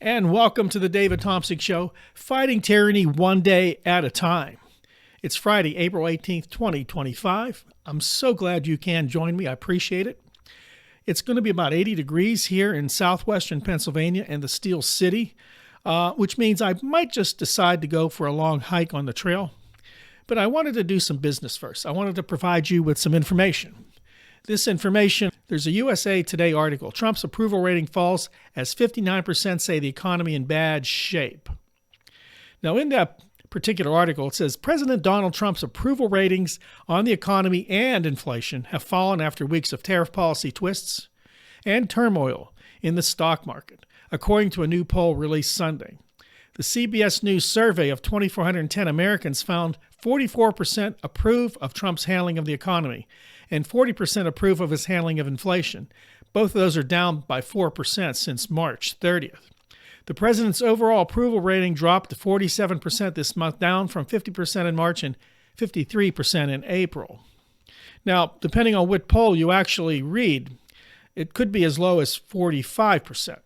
And welcome to the David Thompson Show, fighting tyranny one day at a time. It's Friday, April 18th, 2025. I'm so glad you can join me. I appreciate it. It's going to be about 80 degrees here in southwestern Pennsylvania and the Steel City, which means I might just decide to go for a long hike on the trail. But I wanted to do some business first. I wanted to provide you with some information. This information, there's a USA Today article. Trump's approval rating falls as 59% say the economy in bad shape. Now, in that particular article, it says President Donald Trump's approval ratings on the economy and inflation have fallen after weeks of tariff policy twists and turmoil in the stock market, according to a new poll released Sunday. The CBS News survey of 2,410 Americans found 44% approve of Trump's handling of the economy and 40% approve of his handling of inflation. Both of those are down by 4% since March 30th. The president's overall approval rating dropped to 47% this month, down from 50% in March and 53% in April. Now, depending on what poll you actually read, it could be as low as 45%.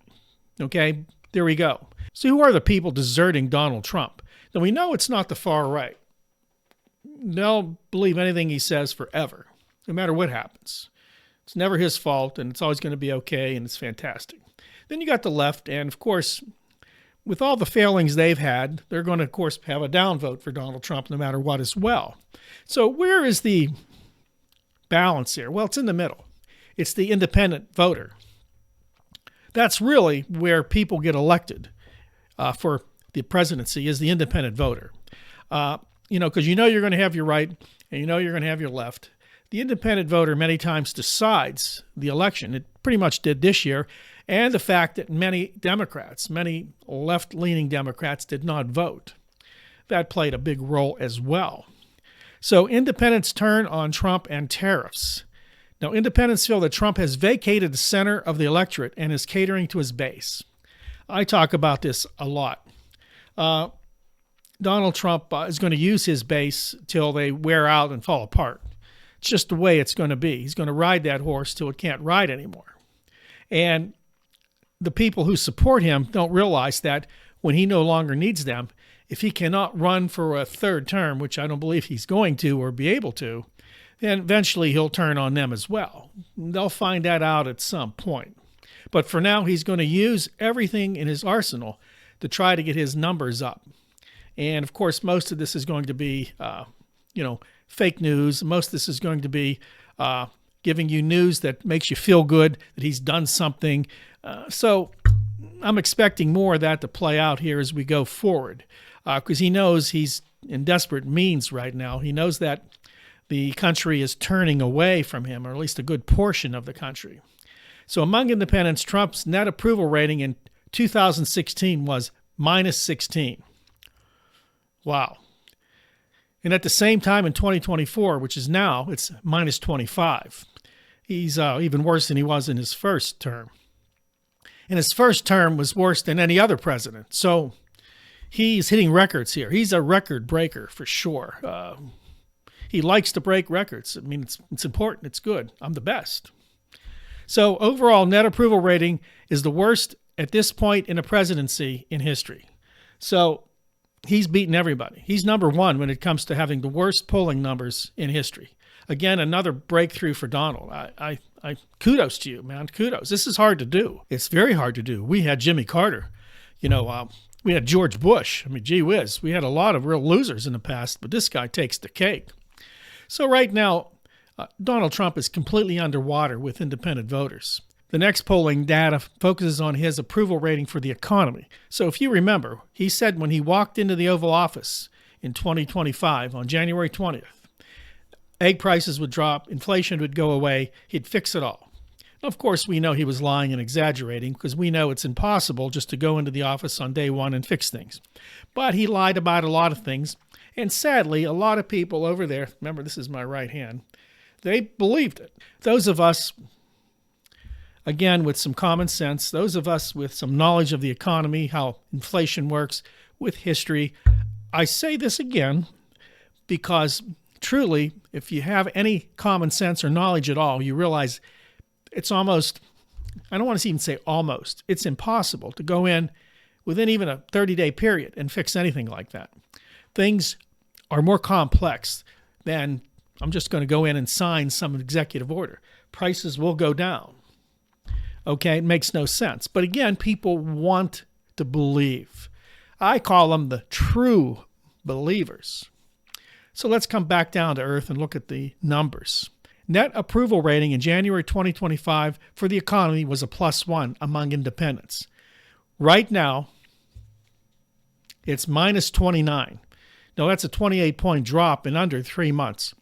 Okay, there we go. So who are the people deserting Donald Trump? Now, we know it's not the far right. They'll believe anything he says forever, no matter what happens. It's never his fault, and it's always going to be okay, and it's fantastic. Then you got the left, and of course, with all the failings they've had, they're going to, of course, have a downvote for Donald Trump no matter what as well. So where is the balance here? Well, it's in the middle. It's the independent voter. That's really where people get elected for the presidency, is the independent voter. Because you're going to have your right and you're going to have your left. The independent voter many times decides the election. It pretty much did this year. And the fact that many Democrats, many left-leaning Democrats did not vote. That played a big role as well. So independents turn on Trump and tariffs. Now, independents feel that Trump has vacated the center of the electorate and is catering to his base. I talk about this a lot. Donald Trump is going to use his base till they wear out and fall apart. It's just the way it's going to be. He's going to ride that horse till it can't ride anymore. And the people who support him don't realize that when he no longer needs them, if he cannot run for a third term, which I don't believe he's going to or be able to, then eventually he'll turn on them as well. They'll find that out at some point. But for now, he's going to use everything in his arsenal to try to get his numbers up. And of course, most of this is going to be, fake news. Most of this is going to be giving you news that makes you feel good that he's done something. So I'm expecting more of that to play out here as we go forward, because he knows he's in desperate means right now. He knows that the country is turning away from him, or at least a good portion of the country. So among independents, Trump's net approval rating in 2016 was minus 16. Wow. And at the same time in 2024, which is now, it's minus 25. He's even worse than he was in his first term. And his first term was worse than any other president. So he's hitting records here. He's a record breaker for sure. He likes to break records. I mean, it's important. It's good. I'm the best. So overall, net approval rating is the worst at this point in a presidency in history. So he's beaten everybody. He's number one when it comes to having the worst polling numbers in history. Again, another breakthrough for Donald. I kudos to you, man. Kudos. This is hard to do. It's very hard to do. We had Jimmy Carter. We had George Bush. I mean, gee whiz. We had a lot of real losers in the past, but this guy takes the cake. So right now, Donald Trump is completely underwater with independent voters. The next polling data focuses on his approval rating for the economy. So if you remember, he said when he walked into the Oval Office in 2025 on January 20th, egg prices would drop, inflation would go away, he'd fix it all. Of course, we know he was lying and exaggerating because we know it's impossible just to go into the office on day one and fix things. But he lied about a lot of things. And sadly, a lot of people over there, remember this is my right hand, they believed it. Those of us, again, with some common sense, those of us with some knowledge of the economy, how inflation works, with history, I say this again because truly, if you have any common sense or knowledge at all, you realize it's almost, I don't want to even say almost, it's impossible to go in within even a 30-day period and fix anything like that. Things are more complex than I'm just going to go in and sign some executive order. Prices will go down. Okay, it makes no sense. But again, people want to believe. I call them the true believers. So let's come back down to earth and look at the numbers. Net approval rating in January 2025 for the economy was a +1 among independents. Right now, it's -29. Now, that's a 28-point drop in under 3 months.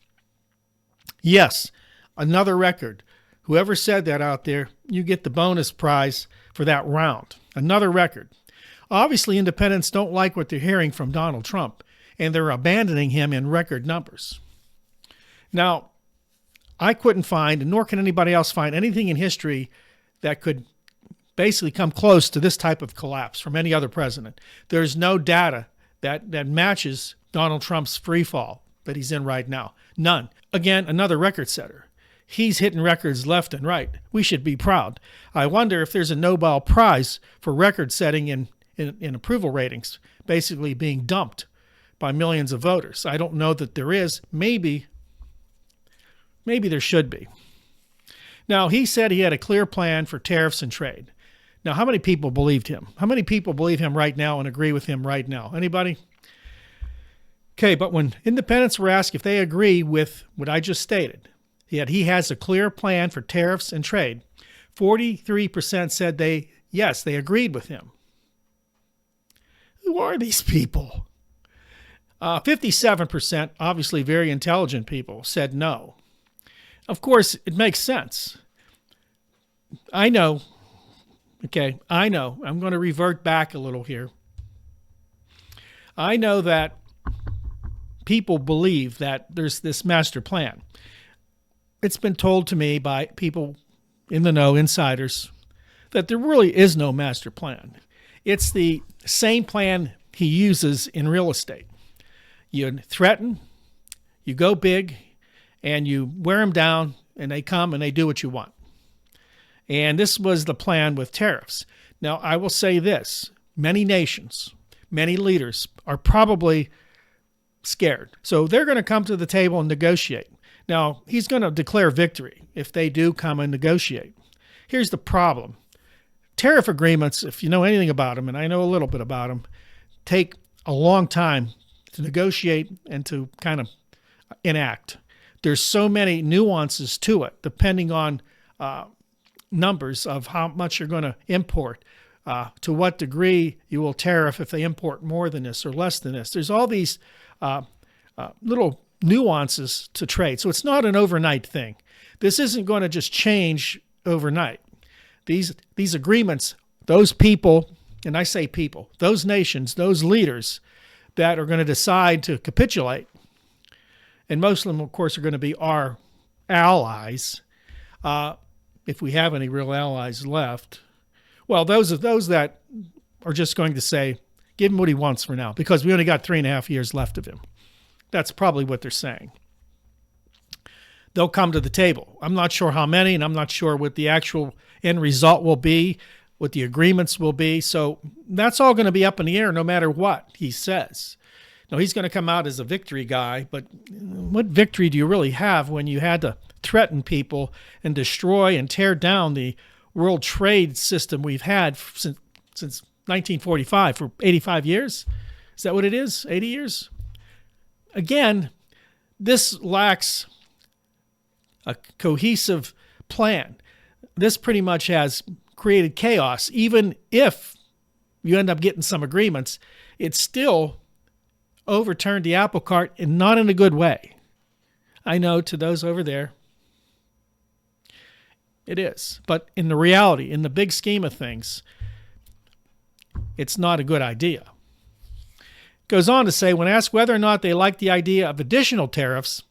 Yes, another record. Whoever said that out there, you get the bonus prize for that round. Another record. Obviously, independents don't like what they're hearing from Donald Trump, and they're abandoning him in record numbers. Now, I couldn't find, and nor can anybody else find, anything in history that could basically come close to this type of collapse from any other president. There's no data that matches Donald Trump's free fall that he's in right now. None. Again, another record setter. He's hitting records left and right. We should be proud. I wonder if there's a Nobel Prize for record setting in approval ratings, basically being dumped by millions of voters. I don't know that there is. Maybe there should be. Now, he said he had a clear plan for tariffs and trade. Now, how many people believed him? How many people believe him right now and agree with him right now? Anybody? Okay, but when independents were asked if they agree with what I just stated, that he has a clear plan for tariffs and trade, 43% said they agreed with him. Who are these people? 57%, obviously very intelligent people, said no. Of course, it makes sense. I know. I'm going to revert back a little here. I know that people believe that there's this master plan. It's been told to me by people in the know, insiders, that there really is no master plan. It's the same plan he uses in real estate. You threaten, you go big, and you wear them down, and they come and they do what you want. And this was the plan with tariffs. Now, I will say this. Many nations, many leaders are probably scared. So they're going to come to the table and negotiate. Now, he's going to declare victory if they do come and negotiate. Here's the problem. Tariff agreements, if you know anything about them, and I know a little bit about them, take a long time to negotiate and to kind of enact. There's so many nuances to it, depending on numbers of how much you're going to import, to what degree you will tariff if they import more than this or less than this. There's all these little nuances to trade. So it's not an overnight thing. This isn't going to just change overnight. These agreements, those people, and I say people, those nations, those leaders that are going to decide to capitulate, and most of them, of course, are going to be our allies, if we have any real allies left. Well, those that are just going to say, give him what he wants for now, because we only got 3.5 years left of him. That's probably what they're saying. They'll come to the table. I'm not sure how many, and I'm not sure what the actual end result will be, what the agreements will be. So that's all going to be up in the air no matter what he says. Now, he's going to come out as a victory guy, but what victory do you really have when you had to threaten people and destroy and tear down the world trade system we've had since 1945 for 85 years? Is that what it is? 80 years? Again, this lacks a cohesive plan. This pretty much has created chaos. Even if you end up getting some agreements, it's still overturned the apple cart, and not in a good way. I know to those over there, it is. But in the reality, in the big scheme of things, it's not a good idea. Goes on to say, when asked whether or not they like the idea of additional tariffs,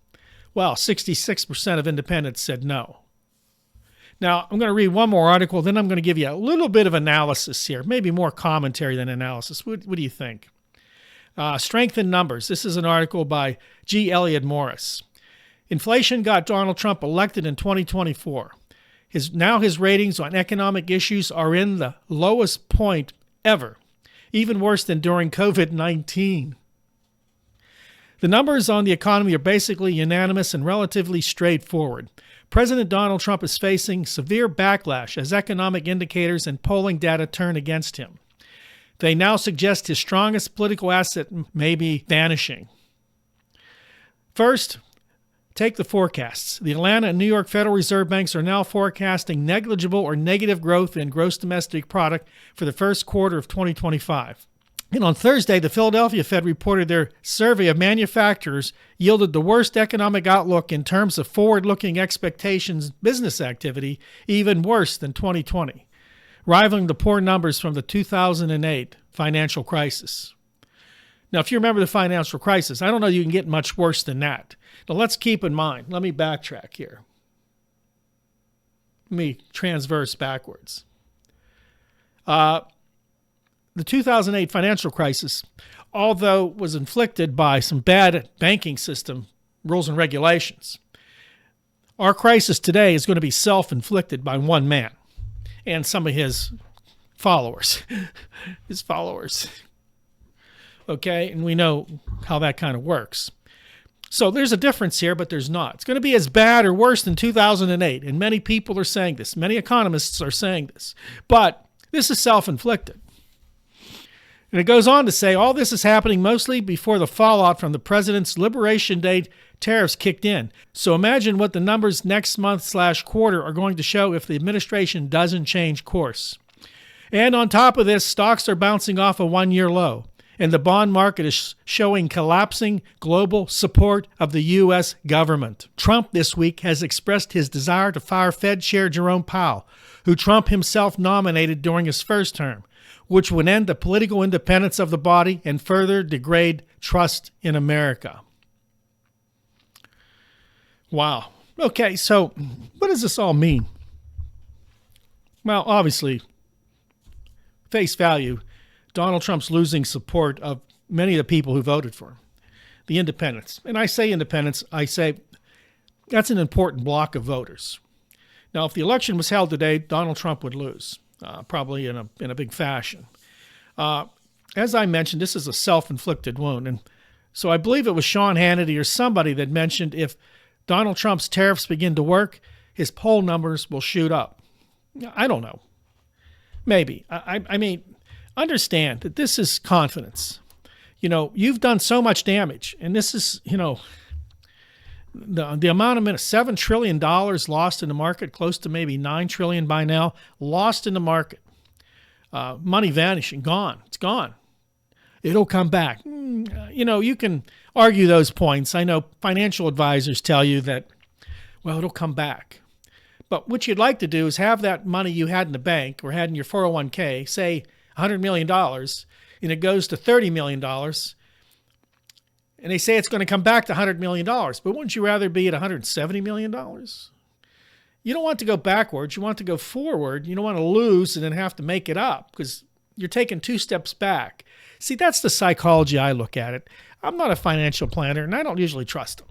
well, 66% of independents said no. Now, I'm going to read one more article, then I'm going to give you a little bit of analysis here, maybe more commentary than analysis. What do you think? Strength in Numbers. This is an article by G. Elliott Morris. Inflation got Donald Trump elected in 2024. His ratings on economic issues are in the lowest point ever. even worse than during COVID-19. The numbers on the economy are basically unanimous and relatively straightforward. President Donald Trump is facing severe backlash as economic indicators and polling data turn against him. They now suggest his strongest political asset may be vanishing. First, take the forecasts. The Atlanta and New York Federal Reserve Banks are now forecasting negligible or negative growth in gross domestic product for the first quarter of 2025. And on Thursday, the Philadelphia Fed reported their survey of manufacturers yielded the worst economic outlook in terms of forward-looking expectations business activity, even worse than 2020, rivaling the poor numbers from the 2008 financial crisis. Now, if you remember the financial crisis, I don't know you can get much worse than that. Now, let's keep in mind, let me backtrack here. Let me transverse backwards. The 2008 financial crisis, although was inflicted by some bad banking system rules and regulations, our crisis today is going to be self-inflicted by one man and some of his followers. Okay, and we know how that kind of works. So there's a difference here, but there's not. It's going to be as bad or worse than 2008, and many people are saying this. Many economists are saying this. But this is self-inflicted. And it goes on to say all this is happening mostly before the fallout from the president's Liberation Day tariffs kicked in. So imagine what the numbers next month/quarter are going to show if the administration doesn't change course. And on top of this, stocks are bouncing off a one-year low, and the bond market is showing collapsing global support of the U.S. government. Trump this week has expressed his desire to fire Fed Chair Jerome Powell, who Trump himself nominated during his first term, which would end the political independence of the body and further degrade trust in America. Wow. Okay, so what does this all mean? Well, obviously, face value, Donald Trump's losing support of many of the people who voted for him, the independents. And I say independents, I say that's an important block of voters. Now, if the election was held today, Donald Trump would lose. Probably in a big fashion. As I mentioned, this is a self-inflicted wound. And so I believe it was Sean Hannity or somebody that mentioned if Donald Trump's tariffs begin to work, his poll numbers will shoot up. I don't know. Maybe. I mean, understand that this is confidence. You know, you've done so much damage. And this is, you know, the amount of $7 trillion lost in the market, close to maybe $9 trillion by now, lost in the market. Money vanishing, gone. It's gone. It'll come back. You know, you can argue those points. I know financial advisors tell you that, well, it'll come back. But what you'd like to do is have that money you had in the bank or had in your 401k, say $100 million, and it goes to $30 million, and they say it's going to come back to $100 million. But wouldn't you rather be at $170 million? You don't want to go backwards. You want to go forward. You don't want to lose and then have to make it up because you're taking two steps back. See, that's the psychology I look at it. I'm not a financial planner, and I don't usually trust them.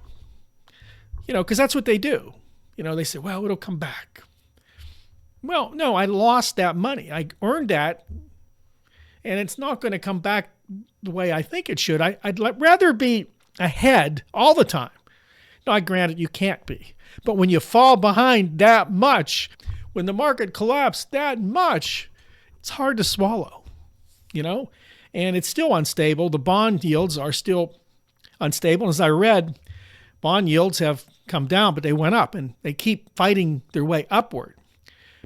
You know, because that's what they do. You know, they say, well, it'll come back. Well, no, I lost that money. I earned that, and it's not going to come back the way I think it should. I'd rather be ahead all the time. Now, granted, you can't be. But when you fall behind that much, when the market collapsed that much, it's hard to swallow, you know? And it's still unstable. The bond yields are still unstable. As I read, bond yields have come down, but they went up, and they keep fighting their way upward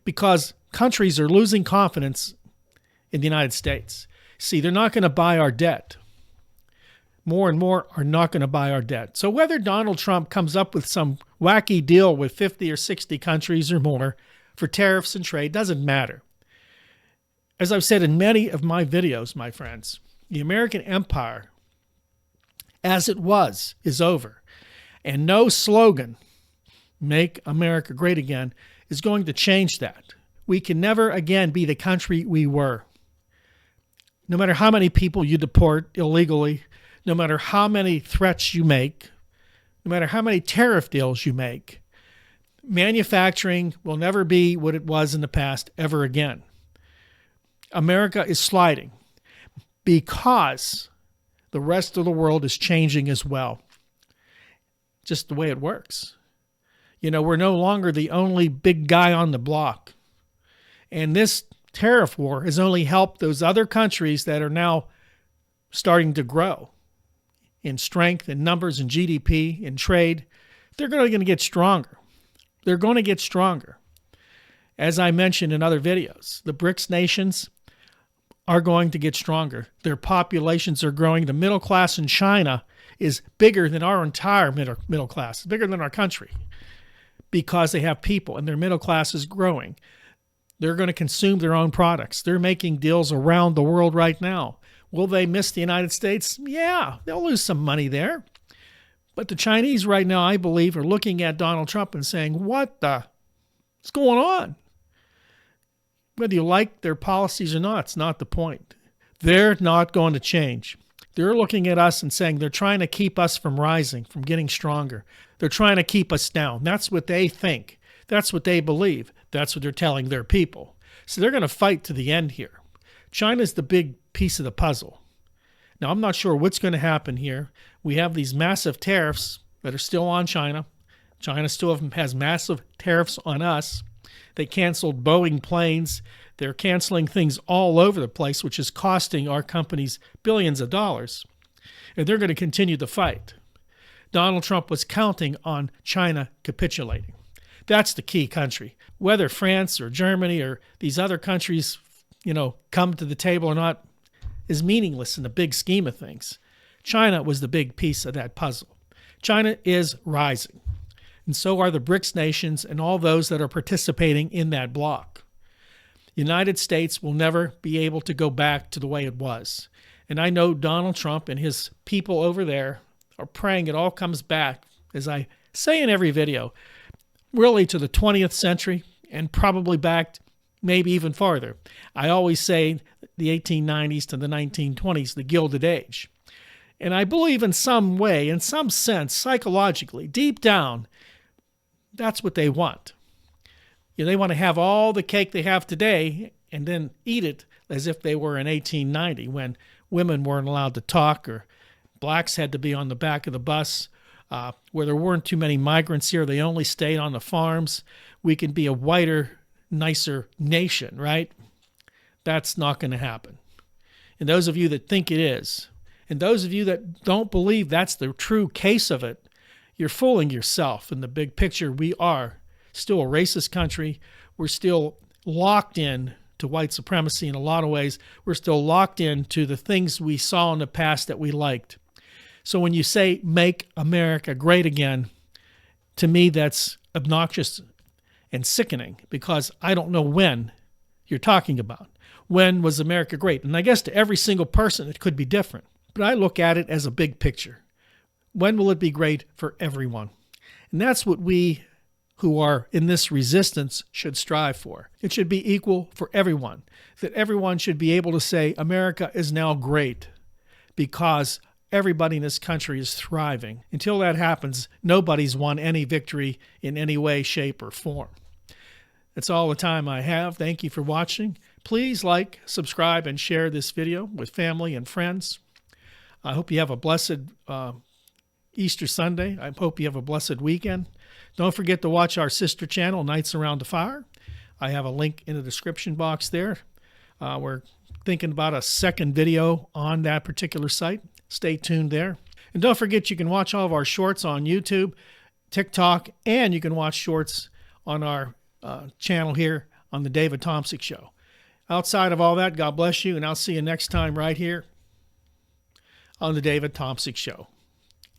because countries are losing confidence in the United States. See, they're not going to buy our debt. More and more are not going to buy our debt. So whether Donald Trump comes up with some wacky deal with 50 or 60 countries or more for tariffs and trade doesn't matter. As I've said in many of my videos, my friends, the American empire, as it was, is over. And no slogan, "Make America Great Again," is going to change that. We can never again be the country we were. No matter how many people you deport illegally, no matter how many threats you make, no matter how many tariff deals you make, manufacturing will never be what it was in the past ever again. America is sliding. because the rest of the world is changing as well. Just the way it works. We're no longer the only big guy on the block. And this tariff war has only helped those other countries that are now starting to grow in strength, in numbers, in GDP, in trade. They're going to get stronger. They're going to get stronger. As I mentioned in other videos, the BRICS nations are going to get stronger. Their populations are growing. The middle class in China is bigger than our entire middle class. It's bigger than our country because they have people and their middle class is growing. They're going to consume their own products. They're making deals around the world right now. Will they miss the United States? Yeah, they'll lose some money there. But the Chinese right now, I believe, are looking at Donald Trump and saying, what's going on? Whether you like their policies or not, it's not the point. They're not going to change. They're looking at us and saying they're trying to keep us from rising, from getting stronger. They're trying to keep us down. That's what they think. That's what they believe. That's what they're telling their people. So they're going to fight to the end here. China's the big piece of the puzzle. Now, I'm not sure what's going to happen here. We have these massive tariffs that are still on China. China still has massive tariffs on us. They canceled Boeing planes. They're canceling things all over the place, which is costing our companies billions of dollars. And they're going to continue the fight. Donald Trump was counting on China capitulating. That's the key country. Whether France or Germany or these other countries, come to the table or not is meaningless in the big scheme of things. China was the big piece of that puzzle. China is rising, and so are the BRICS nations and all those that are participating in that bloc. The United States will never be able to go back to the way it was. And I know Donald Trump and his people over there are praying it all comes back, as I say in every video, really to the 20th century and probably back maybe even farther. I always say the 1890s to the 1920s, the Gilded Age. And I believe in some way, in some sense, psychologically, deep down, that's what they want. They want to have all the cake they have today and then eat it as if they were in 1890 when women weren't allowed to talk or blacks had to be on the back of the bus, where there weren't too many migrants here. They only stayed on the farms. We can be a whiter, nicer nation, right? That's not going to happen. And those of you that think it is, and those of you that don't believe that's the true case of it, you're fooling yourself. In the big picture, we are still a racist country. We're still locked in to white supremacy in a lot of ways. We're still locked into the things we saw in the past that we liked. So when you say, make America great again, to me that's obnoxious and sickening because I don't know when you're talking about. When was America great? And I guess to every single person it could be different. But I look at it as a big picture. When will it be great for everyone? And that's what we who are in this resistance should strive for. It should be equal for everyone. That everyone should be able to say America is now great because everybody in this country is thriving. Until that happens, nobody's won any victory in any way, shape, or form. That's all the time I have. Thank you for watching. Please like, subscribe, and share this video with family and friends. I hope you have a blessed Easter Sunday. I hope you have a blessed weekend. Don't forget to watch our sister channel, Nights Around the Fire. I have a link in the description box there. We're thinking about a second video on that particular site. Stay tuned there. And don't forget you can watch all of our shorts on YouTube, TikTok, and you can watch shorts on our channel here on the David Tomsic Show. Outside of all that, God bless you, and I'll see you next time right here on the David Tomsic Show.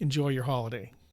Enjoy your holiday.